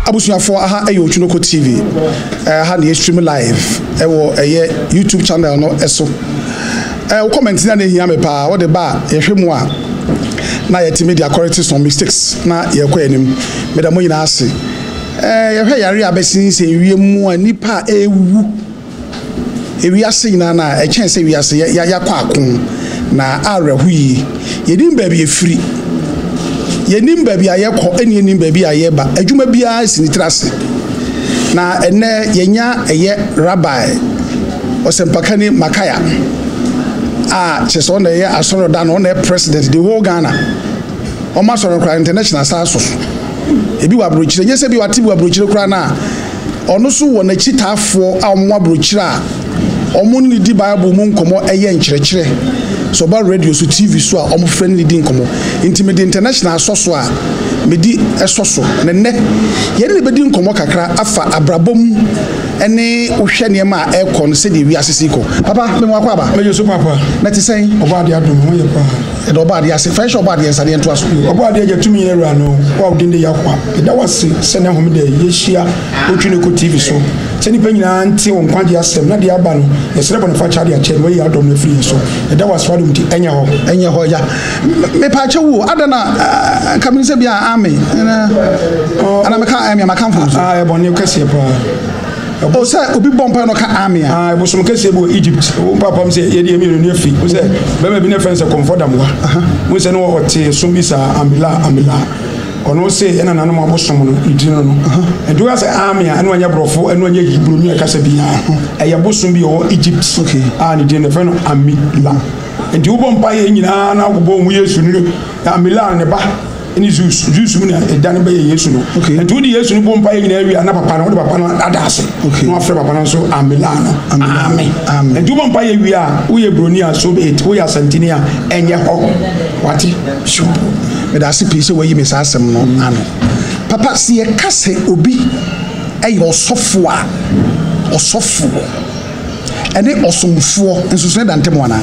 Abusuafo aha eyo Chunoko TV ha na stream live ewo YouTube channel no eso comment na hia me pa wo de ba yehwemu a na yeti media correct some mistakes na yekwa enim me da mo nyina ase yehwe yare abesinse wiemu anipa ewu ewi ase nyina na echen se wi ase ya kwa akon na arehui yedim ba bi efiri yenim ba bi ayekọ eni enim ba bi ayeba adwuma bia sinitrase na ene yenya rabbi Osempakani Makaya cheso na ye asoro da no na president the whole Ghana o ma soro kra international saso ebi wa brochire nyese bi wati wa brochire kra na ono so wo na chitafo a mo brochire a omo ni di bible mu nkomo eye nkyerechire so ba radio so TV so a omo friend ni di nkomo intimate international soso a medi esoso ne ye ne be di nkomo kakra afa abrabom ene ohwe ne ma ekọ no se de wi asese ko papa me mo akwa ba me yo so papa na ti sen oba de adom ho ye pa e do oba de ase fresh oba de ensade ento aso oba de jetumi ye ra no wa de de yakwa e da wase se ne ho me de ye hia Chunoko TV so se ni pa nyina nti won kwade asem na de aba no ye sere bone fa chade a che we ye adom na free so e da wase wadum ti enye ho ya me pa che wo adana kamin se bia ame ana me ka ame ma kan fo e bone kase pa o say obi bompa no ka army ah bo so kase bo Egypt o papa m say ye de emi no afi o say be ma bi na fence comfortable wa mo say no o te so bi sa amila ono say ena na no mo bosom no idino no and do as army anu anya brofo anu anya Hebrew mi kase bia e ye bosom bi o Egypt okay ni de na fe no amila and you bompa ye nyina na agbo mu Yesu ni amila ne ba any Zeus mun e dan be Yesu no and to the Yesu no bompa ye nyina wi na papa no papa no adase no afre papa no so amilano amen and you bompa ye wi a wo ye broni a so be it wo ya santini a enye ho wati shu me da se pise wo yi me sa asem no ano papa se ye kase obi e yo sofo a osofo ene osomfo ensusu dante mo ana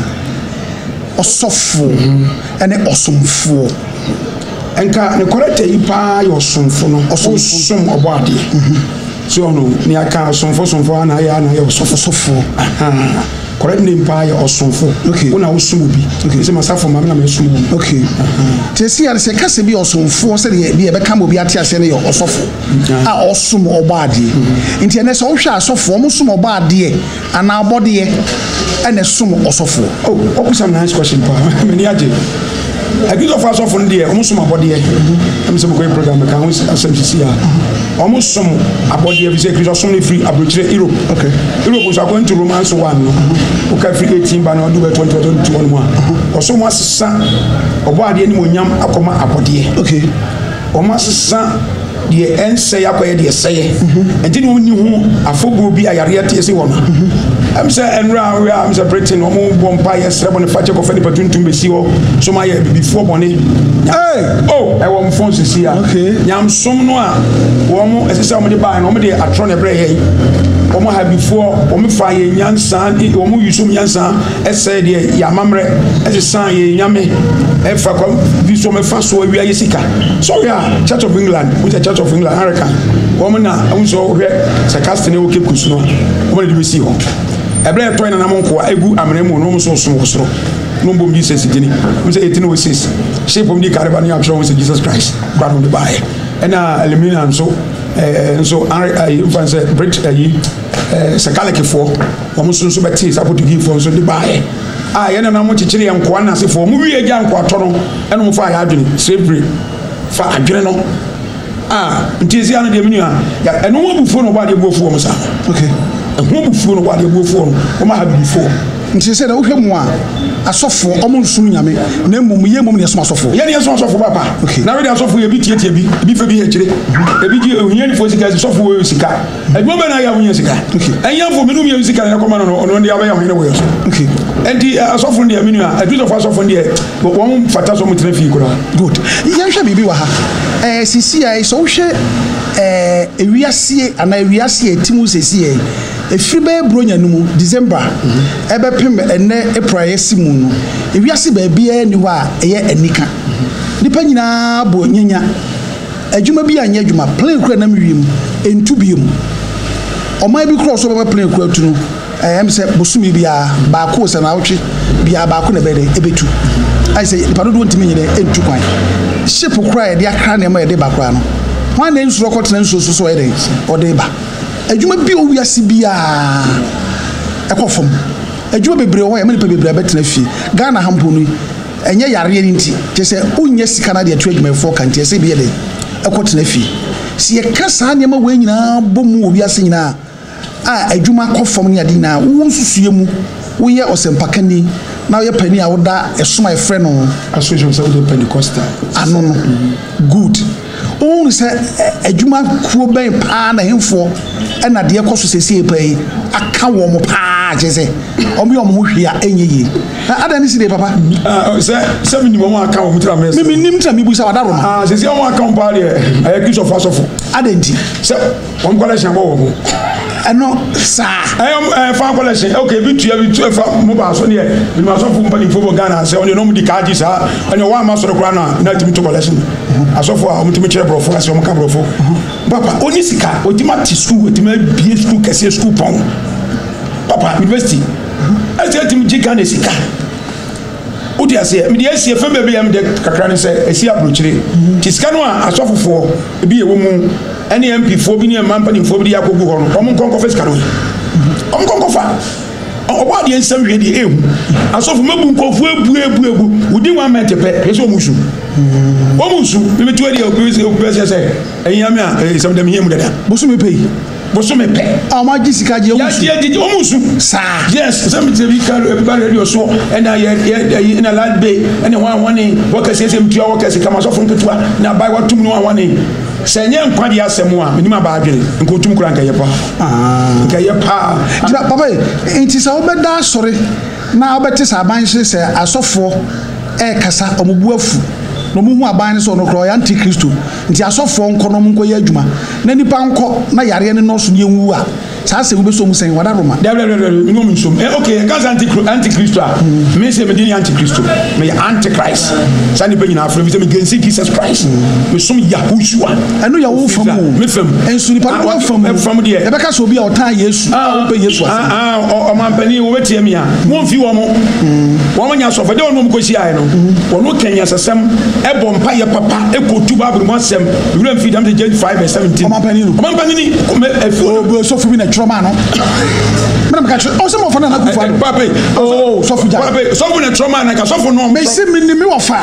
osofo ene osomfo enka ne korete ipa yo somfo no osomfo obade so no ni aka somfo ana ya osofo correct name pa ya osomfo okay una osumu bi okay se masafo ma na me sumu okay te si ya se kase bi osomfo se de bi e be kam obi ate ase ne yo osofo a osum obade nti ene so hwa asofo o musum obade ana abode ene sum osofo oh okusam nice question pa me ni aje a good of us often dear, almost my body. I'm some great program. I can't see almost some a body of executive only free abroad Europe. Okay, Europe was going to romance one. Okay, free 18 by now do 2021. Or so much son or body anyone yam a comma a body. Okay, almost son. The end say up where they say, and didn't know who a football be a reality as a woman. I'm saying, and I'm separating no more bonfire, 7 5 of any between to be so my before money. Hey, oh, I want phones to see her. Okay, Yam some noir, one as somebody buy normally a tron a bray. Omo have before omo fire nyansan omo yusum nyansan ese de yamamre ese san ye nyame e fa ko biso me fa so wi ayesika so ya Church of England with the Church of England America omo na unso hwe sakast ne wo kekusu no omo de bi si ho ebre to na mo nko egu amene mu no so so so no bom Jesus gini we say 1806 shape of the caravan you show Jesus Christ God on the buy and aluminum so I fancy Brit sakaleke for omusun so beti sa Portuguese for so de bae ye na mo chichire enko na se for mu wi eja enko atoro eno mo fa ya adwene sebre fa adwene no ntisi anu de minu ya eno mo bufuo no ba de bufuo mo sa okay eno mo bufuo no ba de bufuo no o ma ha bufuo nti se na wo hwemu a asofo omo nsum nyame na mmom ye mmom ne som asofo ye ne som asofo papa na we de asofo ye bi tie bi fe bi hekire e bi ji ohia ni fo sika asofo we sika adwo be na ya ohia sika enya fo menum ye sika na koma no no ndi aba ya ohia we so enti asofo ndi aminu a adu of asofo ndi won fata so mutre fi kura good ye hwe bibi wa ha sisi ai so hwe ewiase ana ewiase etimu sisi ai efiri be bronya numu December ebe pem ene April yesimu no ewiase ba bia ni wa eye anika nipa nyina bo nyenya adwuma bi anya adwuma plan kura na mewiem entu biem oman bi cross so be plan kura tu no em se bosumi bia ba ko se na awtwe bia ba ko na be de ebetu ai se nipa do ntimi nyine entu kwan ship kura de akra na ma de ba kura no wan na nsu rokotena nsu so ede o de ba adwuma bi o wiase bia ekofom adwuma bebre ho ya me nipa bebre abetena fi Ghana hampo no enye yare ni nti te se unye sika na de atu adwuma fo kan te se bi ede ekotena fi si ye kasa ne ma we nyina bomu o wiase nyina adwuma kofom ne ade na wo nsusuye mu wo ye osempakani na ye pani a wo da esoma e frɛ no association of the Pentecostal ano no good o se adwuma kuo ben pa na hemfo e na de ekoso sese epai aka wo mo pa je se o me o mo hwia enyeyi na ada ni si de papa se mi ni mo aka wo mutra mes mi nim tra mi bu sa wadaro no sese o mo aka wo pa de aye kiso fasofo ada nti se wo mo collection wo wo no sa fa collection okay bi tu fa mo ba so ne bi ma so fu mpani fo Ghana se on no mu di kaji sa ene wa ma so kura na timi to collection asofo a mutimi kire brofo ase o mo ka brofo papa oni sika o tima ti school o tima bie school kese school pon papa university ase timi jika na sika o di ase mi di ase fe be am de kakra ne se esi abrochire ti sika no a asofofo e bi ye wo mu ene MP fo bi ne mampani fo bi yakogu ho no omo nkonko fe sika no omo nkonko fa oba de ensam hwe de ehu asofo mabu nkofu ebu wudi 1 minute pe pese omusu me tu ade opese se enyame a sem dem yemu dada bosu me pei ama jisika je omusu sa yes sem te bi ka ba radio so ena ye na land bay ena wan wakase sem tu wakase kama asofo nketua na bai watum no wan senye nkwade asemu a menima ba adwene nkotum kura nkaye pa papa enti sa obeda sore na obete sa ban se asofo kasa omubu afu no mu hu aban so no kro ya antikristo nti asofo nkono mu nkoye adwuma na nipa nko na yare ne no so ne wu a sa se ube so mu sen wada roma no mu nsom okay kasa antikristo a me se me di antikristo me antichrist sa ni pe nyina afro me se me gensi Jesus Christ me som Yahushua eno ya wo famu me fam ensu ni pa wo famu de e be ka so obi a otan Yesu wo pe Yesu o mampani wo betie me a mo mfi wo mo nya so fa de ono mo ko shi ai no ono kenya sesem ebo mpa ye papa ekotu babru mo asem wura mfi dam de 5:17 o mampani ni o so fu bi na trauma no me ka o se mo fa na ku fa papa so fu ja papa so fu na trauma na ka so fu no me se mi ni mi wo fa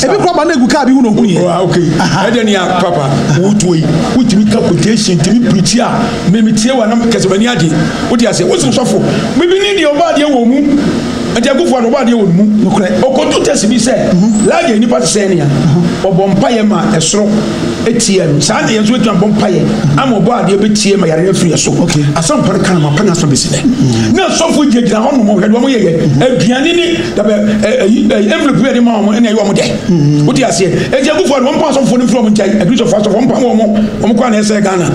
e bi ko ba na egu ka bi hu no hu ye okay e de ni papa wo tuoi wo timi ka quotation timi preach a me tie wa na kesebani ade wo di ase wo so fu me bi ni de oba de wo mu ati agufo no ba de wo mu nokre okotu test bi se la ye ni pa se ne ya obompa ye ma esoro etiem sa na ye so etu obompa ye ama obo ade be tie ma yare afiri so asam par kan ma pana so be se na so fu jegira ho no mo hwede mo ye aduane ni da be envelope be de ma mo ene ye mo de wo di ase eti agufo no mo pa so fo ni from ntai agriso fa so mo pa mo kwa na ese Ghana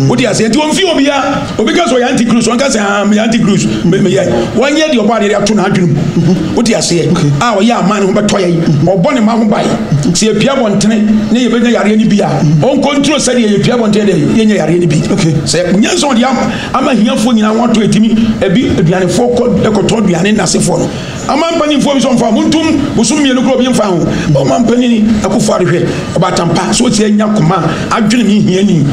wo di ase eti o mfi obi ka so ya anti-cruise on ka se me anti-cruise me ye won ye de obo ade ato na adwene wo di ase o ya man ho beto ye obo ne ma ho bai se epia bontene ne ye benya yare ni bia on control se ye epia bontene de ye nya yare ni bi se nyanso de ama hiafo nyina woto etimi ebi aduane fo ekoto aduane na sefo no ama mpani fo bi so mfa muntum busum mienu kro bi mfa ho o ma mpani ni akufo arehwe obatampa so tie nya koma adwene mi hia ni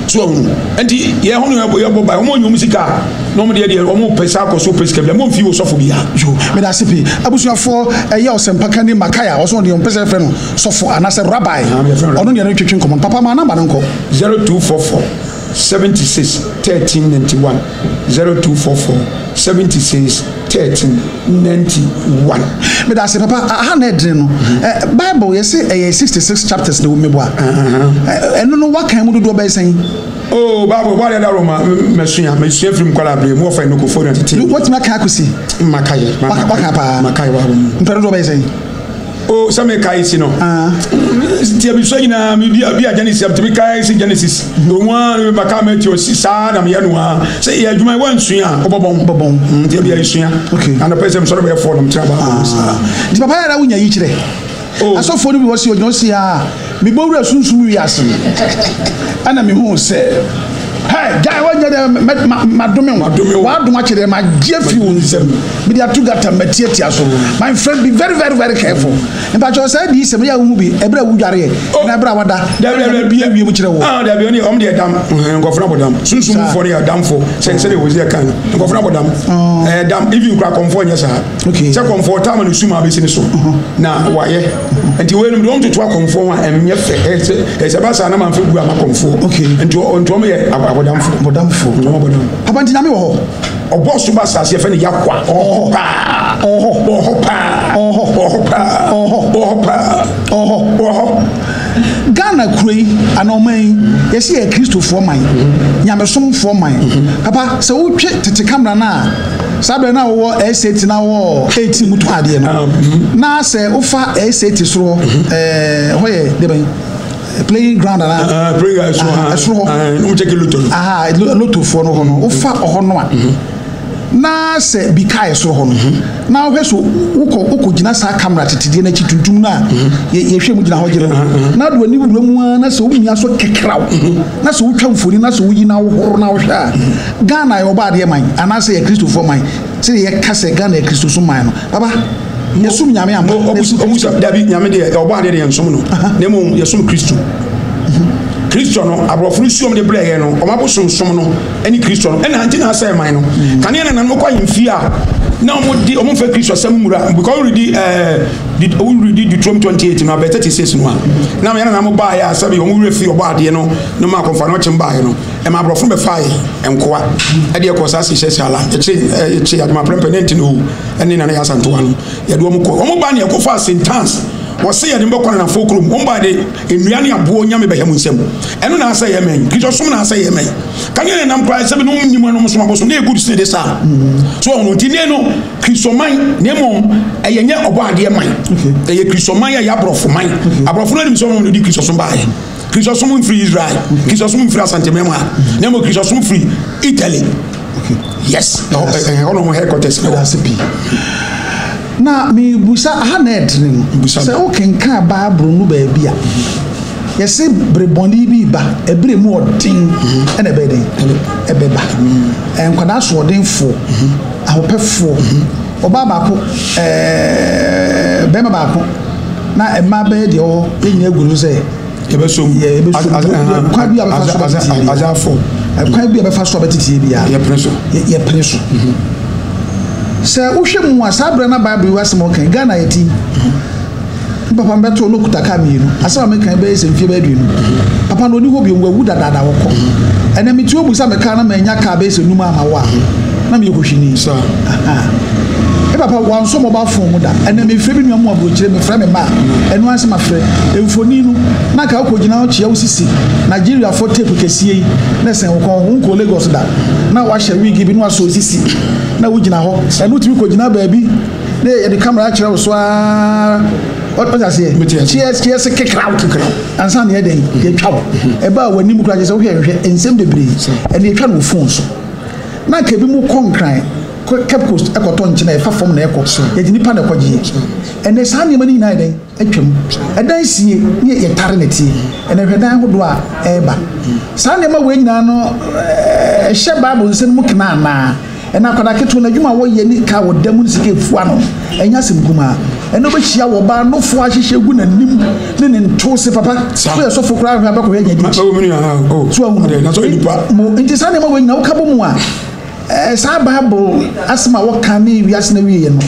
so enti ye ho no ye bo ba mo nyum sika no mo de mo pesa ko so pesa bia mo mfi wo sofo bia yo me da sipi abusuafo eye osempaka ni makaya oso de pesa fe no sofo anase rabbi ono ne twetwe nkomo papa ma namba nko 0244 76 1391 0244 76 1391 me da se papa ha na edre no Bible ye say 66 chapters na wo mebo a eno no wakan mu dodo be sen oh Bible wale da Roma mesua film kwala bre mo fa no ko fo na tete what ma ka akusi makaye pa makaye wa mpero do be sen oh some kai si no ti abi so nyina mi bia Genesis abi kai si Genesis no wa me maka ma ti o si sa na me ya no wa say ya adwuma wa nsua obobon ti bia nsua okay and the person so be for no mtra ba di papa ya da wunya yi kire asofo no bi wo se onyo se a me bowura sunsun wi ase ana me hu se hey guy what madome wa doma kire ma gie fi wonsem me dia to gata matietia so my friend be very very very careful in fact you say di se me ya hu bi ebra wudware na ebra wada da bi awie mu kire wo da bi oni om de dam ngofra bodam sunsun for ya dam for say dey wo ze kan ngofra bodam dam if you crack comfort nyesa okay say comfort am no suma be sini so na waye enti we no don to comfort wa emye fe e ba sa na man fe gu ama comfort okay enti on me ye bodamfo papa ntina me wo ho obo so ba sase e fe ne yakwa Ghana kroi anoman yesi e Christopher man nyamesomfo man papa se wo twe tete camera na sabe na wo eseti na wo 18 mutu ade no na se wo fa eseti soro hoye de ban playing ground and no check lotto for no hono o fa ohono a na se bi kai so hono na wo so wo gina sa camera tetede na chituntum na ye hwe mu gina ho gire na do ani wura mu na se wo nya so kekraw na se wo twa mfoni na se wo yi na wo horo na wo hwa Ghana yo ba de man ana se ye Christopher man se ye kase Ghana ye Christopher man no baba yesum nyame am omusa dabi nyame de oba de yensum no nemo yesum Kristo Kristo no abrofuru suom de bleye no omabosum som no ani Kristo no ena anti na asai man no kane na no kwa yimfi a na omo fa Kristo samura because already Deuteronomy 28 no about 36 no na me na mo ba ya sabi omo refi oba de no no ma konfa no chim ba no e ma abrofuru be fa enkoa e de ko sa se ala e che aduma prempent no eni na ya santo no ya do omo ba ne ko fa sentence wose ye de mbekwana na fokrum omba de enuane abo nyame beham nsem eno na asa ye men Kristo som na asa ye men kan ye nam kwa se be no nyimo no so maboso na egudi se de sa so ono tine no Kristo man nemo eyenye obo ade man eye Kristo man ya abrofo man abrofo no nim so no di Kristo som ba ye Kristo som free Israel Kristo som free Asante Mema nemo Kristo som free Italy yes ono mo headquarters na recipe na mi busa hanet ni se o kenka Bible no ba bia yesi breboni bi ba ebre mu odin ene be den ebeba enkwada so odin fo ahopefo oba ba ko bema ba ko na emma be de o enya guru se ebesom kwa bi azafo kwa bi abefa so betiti bia ye preso se uhwe mu asabra na Bible wasemo kan Ghana yeti papa mbeto no kutaka mienu asaba mekan be se mfie ba aduenu papa no ni ho bi nwawu dadada wokọ ena meti obusa meka na manya ka be se numa amawa na me kohwini so papa wanso mo ba fon mu da ena me fre bi nwa mu abrochire me fre me ma enu anse ma fre emfoni nu na ka okogina o chia osisi Nigeria for tape kesie yi na sen wo Lagos da na wa hye wigi bi no aso osisi na wo gina ho enu timi kogina ba bi na ye de camera kire wo so a what I say cheers kekra ansa na ye den ye twa e ba wani mu kura je se wo hwe ensem de bre ene ye twa no phone so na ka bi mu konkran Cape Coast ekoto nchina e fa fom na ekọ ye di nipa na ekọje ene sa ne mani na den atwam edan sie ne ye tare na tie ene hwedan hodo a eba sa ne ma we nyina no hye Bible nsem mu kina na ena kwada keto na dwuma wo ye ni ka wo damu ni sike fua no enya sem kuma eno be chia wo ba no fo ahyehye gu na nim ne ne nto se papa wo ye so fo kra hwa ba ko ye nya di so ahu na so nipa mo nti sa ne ma we nyina wo ka bo mu a sa Bible asma wo kan ni wiase na wiye no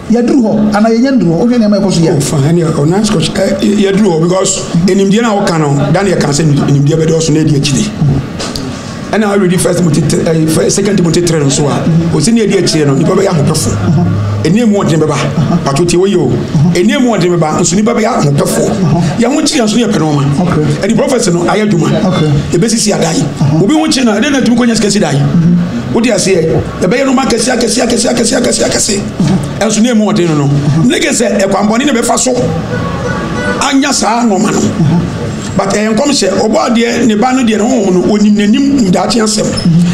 yaduru ho ana yenye nduru ho hwe na ma ko so ya fine o nice coach yaduru ho because enimdie na wo kan no Daniel kan say enimdie be do so na di akide and I already second Timothy 3 so a o si na di akide no nipa be ya hopefo eniem wo de be ba patoti wo yo eniem wo de be ba nso nipa be ya hopefo ya ho chi nso ye penoma and the prophet no ayaduma e be sisi adai obi ho chi na de na tumi konya skesi dai wodi ase e be ye no ma kesi enso ne mu wo de no nige se e kwamboni ne be fa so anya saa no ma no but enkom se obode ne ba no de no ho no onim nanim ndaache asem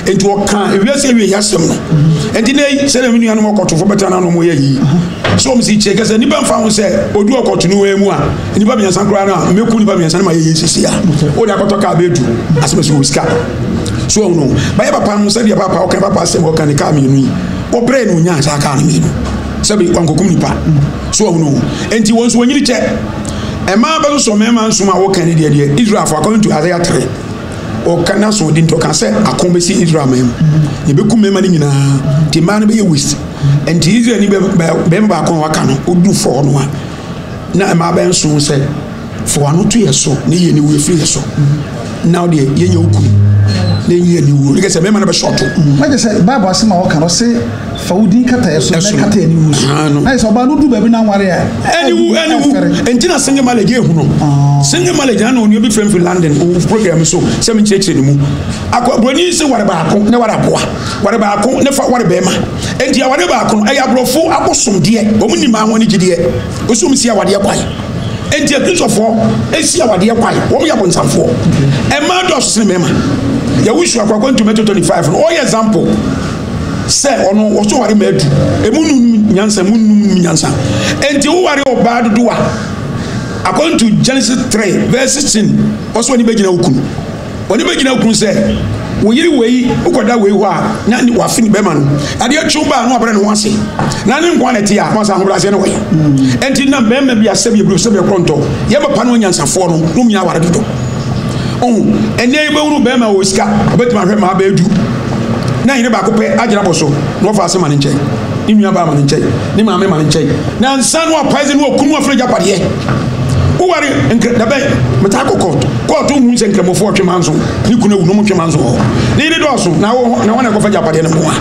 enti o kan ewiase ewie yasem no enti nei se na menu anu okoto fo beta na no mo yi so mo si cheke se ni ba mfa ho se odu okoto no emu a ni ba biansa nkura na meku ni ba biansa na ma yi sisi a o da akoto ka bedu asema so wiska so no ba ye papa no se dia papa o kan papa se mo kan ka mi nu o bre no nya sa ka no mi nu sabi wankokum nipa so no enti won so nyiri che e ma ba so me ma nsuma wo kan de Israel for according to Isaiah 3 o kana so din to kan se akombesi Israel mem ye be kum mema ni nyina ti ma no be ye wist enti Israel ni be ba kon waka no odu fo no a na e ma ba nso se fo anu to ye so ne ye ni we free so now de ye nye oku na ye ni wo like say mema na be short ma je say Bible asema wo kan o se faudi kata yeso na kata ni wu na so ba no du ba bi na nware a eni enti na singe male ge hu no singe male ja na oni obi frem fi London o program so se me cheche ni mu akwaboni se ware ba ko ne ware aboa ware ba ko ne fa ware be ma enti ya ware ba ko e ya brofo abosom de o mu ni ma ho ni gide o so mu si awade kwai enti a Christopher esi awade kwai wo ya bonsamfo e ma do so ne mema ya wishu akwa to Matthew 25 no o example say ono wo so ware madu emunu nyansa munum nyansa enti wo ware oba dodo a according to Genesis 3 verse 16 also ni begina okunu oni begina okunu say wo yiri wei ukoda wei ho a na ni wa fini be ma no ade atwu ba no abere no wase na ni nkwa na ti a mo sa hobrase ne we enti na be ma bia se bia bru se bia kronto ye ba pa no nyansa fo no no mia ware dodo ene be wuru be ma wo sika obetima hwe ma ba edu na yire ba ko pe agina boso no fa ase ma ne nche ni nua ba ma ne nche ni ma me ma ne nche na nsa no apaize no okunu afre japade wo ware da be meta ko court hu se nkremofo otwe manzo ni kuna wu no mo twe manzo ni ire doso na wona ko fa japade no mo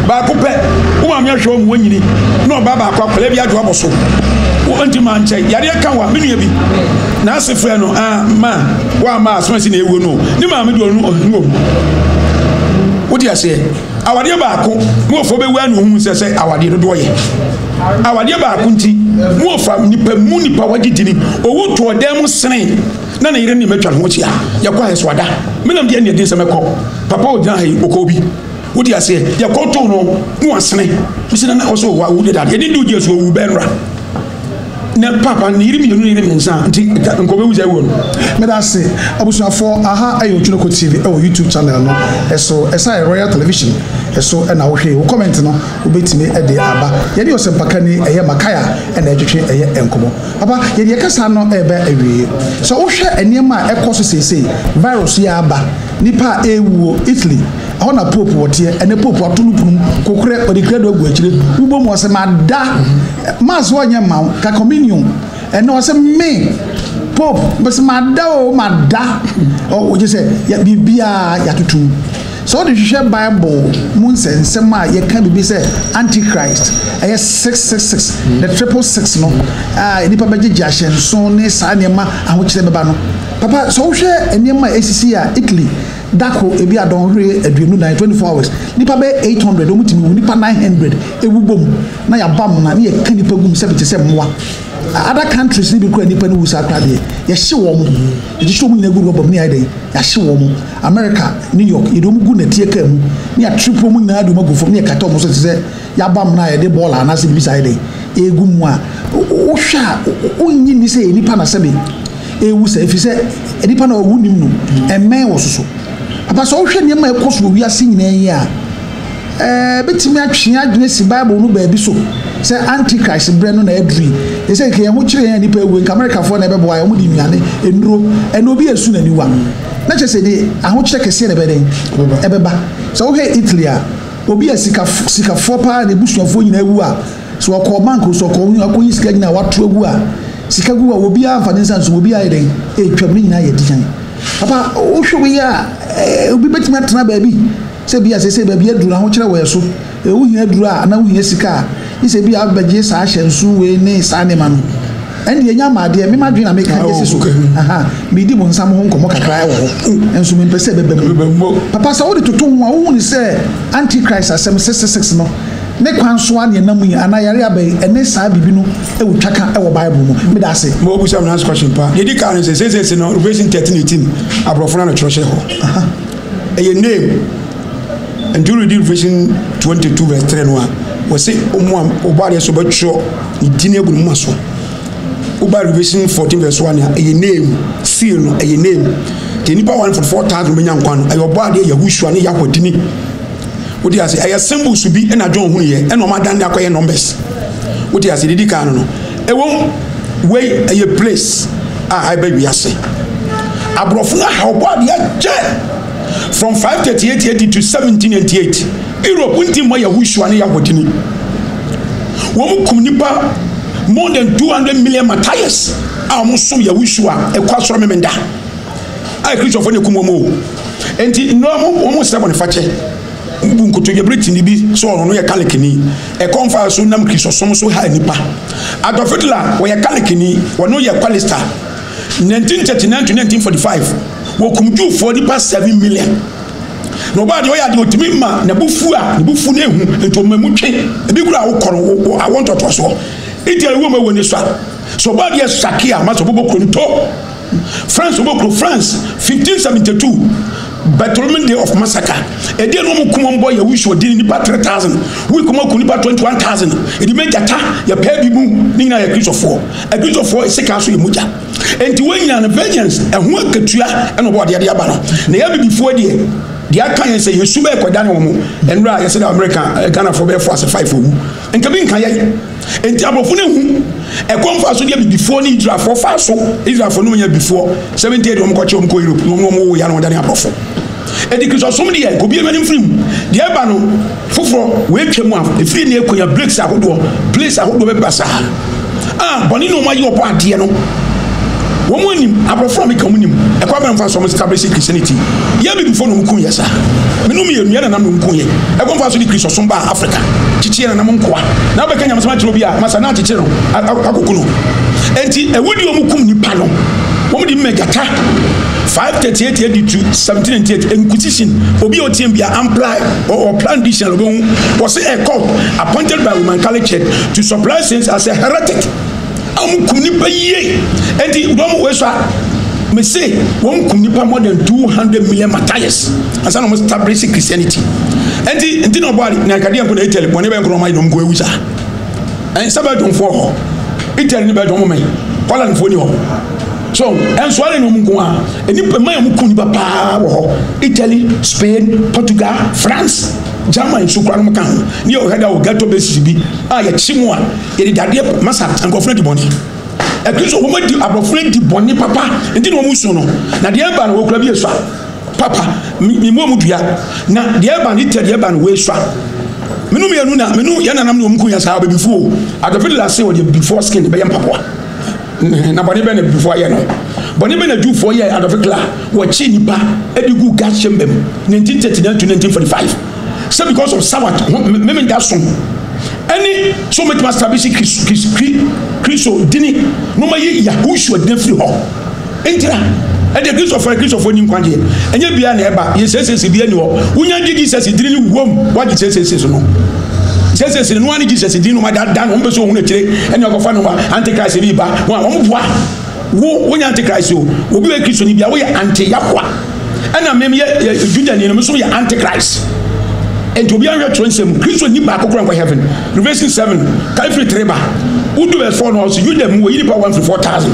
ba ko pe wo ma me ahwe mo nyini no ba ko akole bi adu aboso wo anti ma nche yare kan wa menua bi na asefre no ma wa ma asomasi na ewo no ni ma me do no wodi ase awade ba ko mo fo be wa no hu se awade do ye awade ba ko nti mo fa nipa wagidini owo to odem sene na yire ni metwa ho chia ya kwa heswada menam de ne din se mekọ papa o jan hayi okobi wodi ase ya ko to no mo asene bisina na oso wa wodi da ye din do jesu owu benra na papa ni yiri mi yiri nsa nti nkobe wuza wo no me da se abusuafo aha ayo Twinoko TV e wo YouTube channel no eso esa Royal Television eso na wo hwe wo comment no obetime e de aba ye de osempaka ni eye makaya e na etwetwe eye enkomo papa ye de kasa no e ba awie so wo hwe enema ekoso sesei virus ya aba nipa ewuo Italy aho na pope wote ene pope atulupum kokure odikre do agu akire ubo mo se mada mas wonye ma ka communion ene o se me pope bes mada o mada o je se ya bibia ya tutu so the Bible mun sensem a ye kan bibi se antichrist 666 the 666 no nipa beje ahyenso ne sa nema aho kire beba no papa so hwe enema esisi a Italy dako ebi adon hwe aduenu 24 hours nipa be 800 omutimi nipa 900 ewubom na ya bam na ye kan nipa gum se bete se moa other countries ni be kura nipa no wusa akrade ye hye wo mo ye hye wo mo nyina gu bom ni ayi ya hye wo mo America New York ye do mu gu na tie ka mu ni a triple mu nyina do magu fom ni ka to mo so se ya bam na ye de ball ana se bi sa ayi egu mu a wo hwa onyi ni se nipa na se be ewu se fi se nipa na owu nim no emme wo soso papa so hwe ne ma ekoso wi ase nyina yi a betimi atwe adwene si Bible no ba bi so se antichrist bre no na adri e se ke ho kire nipa ewu in America for na be boy omo di nnuane enduro eno bi esu na niwa na che se de aho kire kese na be den ebeba so wo he Italy a obi asika fo pa na busuafo nyina ewu a so ko bank so ko akoyi sika nyina watu ewu a sika gu a obi a fa nsa so obi a yeden twam nyina ye dijan papa wo hwe we a obi betimi atena ba bi se bia se ba bia duru ho kire wo yeso ewu hia duru a na wo hia sika ise bia abaje sa ahyensu we ne sa ne ma no ende enya ma de me madwe na me ka je so aha me di mo nsam ho nkomo kakra wo enso me pese bebe papa sa wo de toto ho a wo ni se antichrist asem 666 no ne kwanso a ne namu ana yare abai ene sa bibi no e wo twaka e wo Bible mu me da se mo obusa na question pa ye di ka no se no Revelation 13:18 abrofo na no church ho aha e ye name and you read Revelation 22 verse 3 no a we say obade so betro idine ebu no so Uba Revelation 14 verse 1 a name seal no a name the nipa 144,000 menya nkwan ayo obade Yahushua ne Yahodini wodi ase aye symbols bi na John hu ye e no madan ne akoye numbers wodi ase didi kan no e won way a place I baby ase abrofo na ha obade je from 538 to 1788 Europe unti mo Yahushua ne Yahodini wo mu kum nipa more than 200 million Matthias almost Yahushua e kwasoro memenda ai Christopher ne kumomo enti no mo se bone fache mbu nkoto ye Britain bi so ono ye kalekini e konfa so nam Christosom so ha nipa Adolf Hitler wo ye kalekini wono ye kwalista 1939 to 1945 wo kumju for the past 7 million nobody o ya de otimi ma na bufu na ehu ento mamutwe ebi kura wo koro I want to so Italy woman when you so bad yes Sakia Masobo Konto France 1572 Bartholomew Day of Massacre a day no kumon boy you wish you did nipa 3,000 we come nipa 21,000 it make jata ya pay bibu nina ya Christopher a Christopher is sekaso muja enti when you an vengeance and who akatua and what the aba no na ya before there dia kan say yesu be kwada ne wo mo enra ya say America Ghana for be force 5 owu enka bi nkan ye enti abofo ne hu e konfa so dia before ni Israel for fa so Israel for no nya before 70 de wo ko che wo ko Europe no wo ya no da ne abofo edi Christopher so dia ko bi e manim film dia ba no foforo we twemu a e free ne ekonya breaks ahodo place ahodo be basa boni no ma ye opo ade no womonim abrofo me kamunim e kwa ben fa so establish Christianity ye be before no mkun yesa menum ye nua na nam no mkun ye e kwa fa so di Christopher ba Africa chichi na nam nkoa na be kanya masama chiro bia masa na chichi no akokunu enti e wodi o mkum nipa no womdi megata 538 to 1798 inquisition obi otim bia apply or plan this was a court appointed by Roman Catholic Church to supply saints as a heretic nipa ye enti dom we so me say won kum nipa more than 200 million Matthias as an almost establish Christianity enti no body na kadia ko na Italy bone be nko mai dom go ewusa en sabe dom for ho Italy ni be dom mai Holland fo ni ho so en so ale no mko a enipa mai am kum nipa pa wo ho Italy Spain Portugal France German so kwa no kan ni o heda o gato besi bi ya chimu a ye dade masa ankofre di boni e kristo wo madi abrofre di boni papa enti no mu so no na de ba no wo kura bi eso papa mi mo mu dua na de ba ni te de ba no we eso menu me anu na menu ya nanam no mku ya sa before adofile la say o de before skin be yam papa na boni be na before ya no boni be na do for ya adofile wo chi nipa edigu gachembem 1939 to 1945 so because of Sabbath me that song any so much must establish Christo dini no ma ye Yahushua den free ho entra e de Christopher ni kwanje enye bia na eba ye sese bia ni ho unya di Jesus dini ni wom wa di sese so no sese no ani Jesus dini no ma da no mbe so hu na kire ene okofa no antichrist bi ba wo boa wo unya antichrist o obi we Christo ni bia wo ye anti yakwa ana mem ye Judah ni no so ye antichrist and to be a transcend Christ ni ba kokora kwa heaven Revelation 7 Calvary Treba udu verse 4 no so you dem we nipa 144,000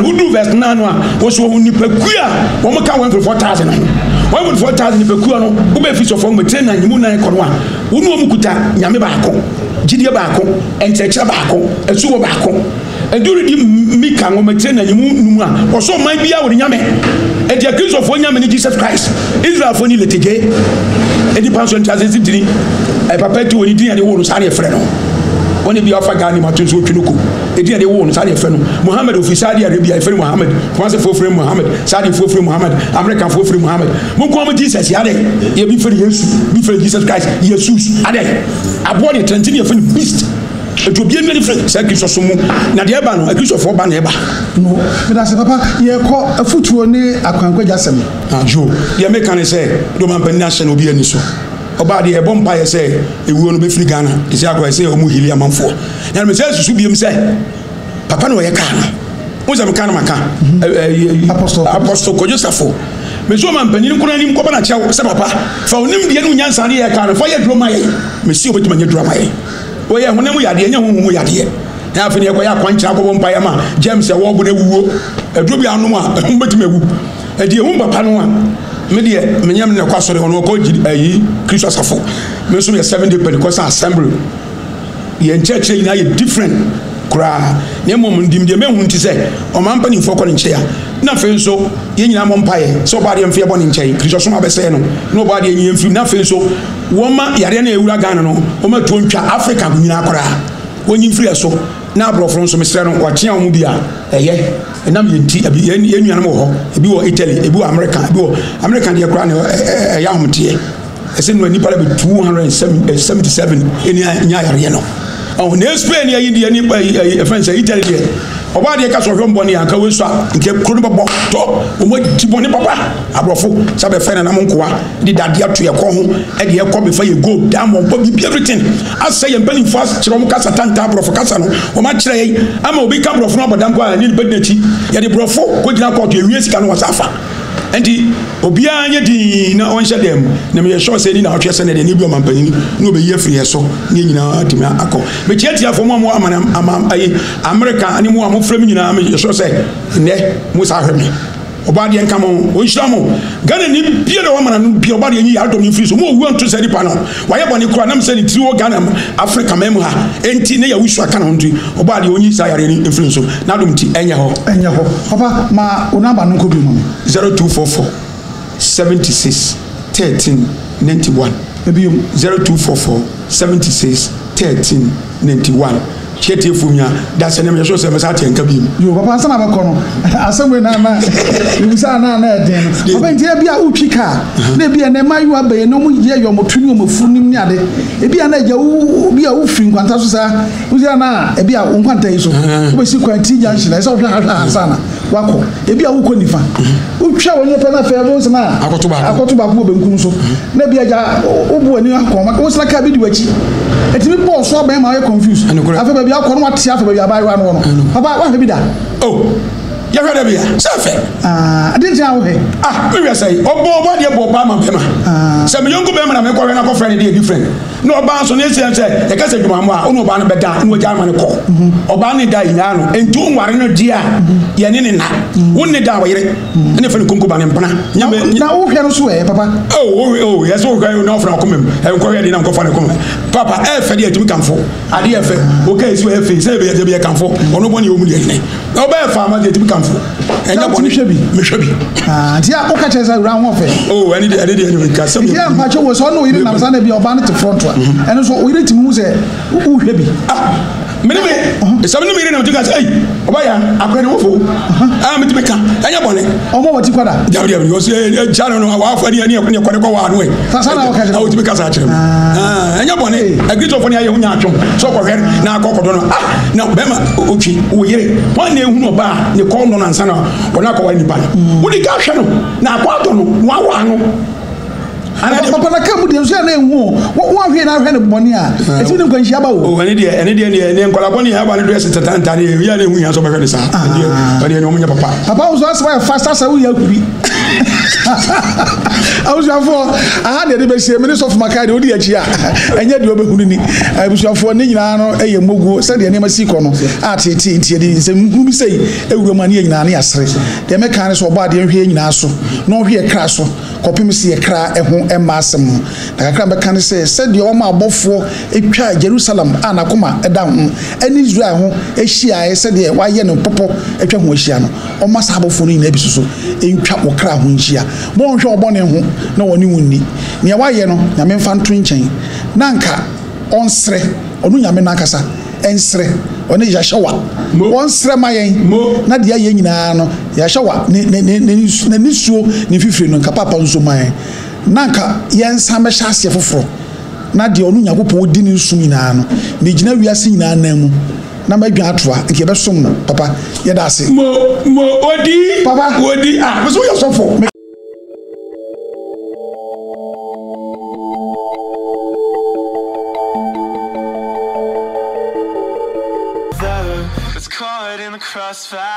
udu verse 9 no wo so hu nipa kua wo mo ka 144,000 144,000 nipa kua no wo be fiso fo metre na nyimu nan kono a wo no mu kuta nyame ba ko gidie ba ko encheche ba ko esuwo ba ko enduri di mika ngo metre na nyimu numu a wo so man bia wo nyame e dia Christ fo nyame ni Jesus Christ Israel fo ni letege edi passion transit dini e papa ti woni din ade wo no sare e frɛ no oni bi afa gani ma tunso twinuko edi ade wo no sare e frɛ no Muhammad official Arabia e frɛ Muhammad kwanse fo frɛ Muhammad sare fo frɛ Muhammad America fo frɛ Muhammad mun ko am Jesus ade ye bi frɛ Yesu bi frɛ Jesus Christ Jesus ade abo de trentini e frɛ beast eto bi enu frɛ sa Christ so mu na de eba no Christ fo ba na eba no me da se papa ye ko afutuo ni akwankwa jasem jo ye me kan say do man pan na hye no bi ani so oba de e bompa ye say ewuo no be free Ghana isi akwa say o mu hili amanfo na me say susu bi em say papa no ye kan mo za me kan maka apostle ko Joseph me so man panin ko nanim ko bana chew se papa fa onim de no nyansa ne ye ka no fa ye drama ye me si obetuma nye drama ye o ye honam yade nya honhom yade na afi ne ko ya kwankyira ko bompa ye ma James e wo bo na wuwo aduro bi anom a betuma wu e de hu papa no a me de me nyam ne kwa sore hono ko ayi Christ asafo me so ye 7 day Pentecost assembly ye church ina ye different kura ne mom ndim de me hu nti se o man pani fo ko nche ya na fe so ye nyina mo mpaye so ba de mfe bo ne nche Christ so ma be se no no ba de nyi mfi na fe so wo ma yare na ewura Ghana no o ma to ntwa Africa nyina kura wonyi mfiri so na abrofo nso mesre no watia wo mu bia eye enam ye nti abi ye nuanam ho ebi wo Italy ebi wo America ebi wo America de kura ne ya homtie ese no ni pala be 277 eni nya yare no oh na Spain ya yindi ani France Italy de oba de ka so hwombo ne anka we so nke kro no bebo to o mo tibone papa abrofo sabe fe na monkoa di dade ato ye ko ho e de ye ko be fa ye go down mo bi everything asa ye mbani fast kire mo kasa tanta abrofo kasa no o ma kire ye ama obi ka abrofo no abadam ko ani bednachi ye de brofo ko gina ko to ewie sika no wasafa enti obi anya di na on hye dem na me sure say ni na hwese ne de ni bi o mampani no be ye free so ni nyina atimi akọ me tiatia fo mo ama ayi America ani mo amofrem nyina me sure say ne mo sa hweme oba de nka mo o nhira mo Ghana ni bie de wo mana no bie oba de nyi ya do ni free so mo wu anto sɛ nipa no wa ye bɔne kura nam sɛ ni tiri wo Ghana Africa mem ha enti ne ya wusu aka na hontu oba de onyi sa yare ni free so na dum ti enye ho papa ma onaba no ko bi mo 0244 76 13 91 ebi 0244 76 13 91 chete fumia da se nem yeso se mesa tenka bi yo papa sana ba kono asemwe na yusa na eden papa ntia bia utwika na bia na mayu abaye no mu ye yo motuni o mafunim ni ade bia na ja u bia u firi nkwanta so sa usia na bia nkwanta yi so wo si kwanti junction na so hwa sana wako bia u ko nifa utwa wonye pe na fe bo se na akoto ba ko benkum so na bia ja obu ani akoma wo sala ka bi di wachi etimi bo so ba ma ye confused afa bia ko no wate afa bia ba no no papa wa he bi da oh ya hwada bia safe adin ja wo he we say obo de bo ba ma pema se me yongo be ma na me ko we na ko friend dey different no oba so ne se e ka se dwuma mo a ono oba no be da no ja ma ne ko oba ne da ina no enti onware no dia ye ne na wonni da wa yire ne fa ne konko ba ne mpana na wo hwe no so papa oh yes wo hwe no fra ko mem e ko hwe de na ko fa ne ko papa e fe de atumi kanfo ade e fe o ka esi e fe se be de be kanfo ono boni o mu de ne oba e fa ma de atumi kanfo enya boni me hwebi ti a ko ka chesa ra ho fe oh ani de ka se ya ma cho wo so no yire na sa na bi oba ne te front eno so o yire timi hu se wo hwebi mene me sabe no me yire na mtuka say oba ya akwene wo fo metime ka enya boni omo wati kwada dawo yo se chano no wa fa ni akwene ko wa no e sa na wo ka o timi ka sa kire enya boni agrito fo ni aye hunya atwom so ko hwere na akokodo no na bema otwi wo yire wan na ehu no ba ne ko no na nsa na wona ko wa ni ba wo di ka hwe no na akwato no wa no ana papa na kamu de so na ehu wo ahwe na ahwe ne boni a eti ne kwanhia ba wo o ene de ne nkola boni ha ba ne dress tatanta ne ya na ehu ya so ba hwe ne sa ene ne omunya papa wo so asaba fast asa wo ya kubi abusuafo aha de be sie me ne so fo makai de odi achi a enye de obehunu ni abusuafo ne nyina no eye mogu se de ne ma siko no atete ntie de se mhu bi sei ewuro ma ne nyina ne yasre de me kan so oba de hwe nyina so no hwe kra so kopim se kra eho emasem na kakra be kan se de o ma abofo etwa Jerusalem anakoma eda ho ani Israel ho ehia se de wa ye no popo etwa ho ehia no o ma sabofo no nyina bisuso entwa wo kra ho nhia mo hwe obone ho na woni wunni ne wa ye no nyame mfa nto nchen na nka onsre onu nyame na akasa ensre oni ya shawa onsre mayen na de ye nyina no ya shawa ne nisuo ne fifiri no nka papa nso mayen na nka yensa me hyase foforo na de onu nyakopo odi ne nsu nyina no me gina wiase nyina na mu na ma dwa atoa nke be som no papa ye da ase mo odi papa odi me so yo sofo caught in the crossfire.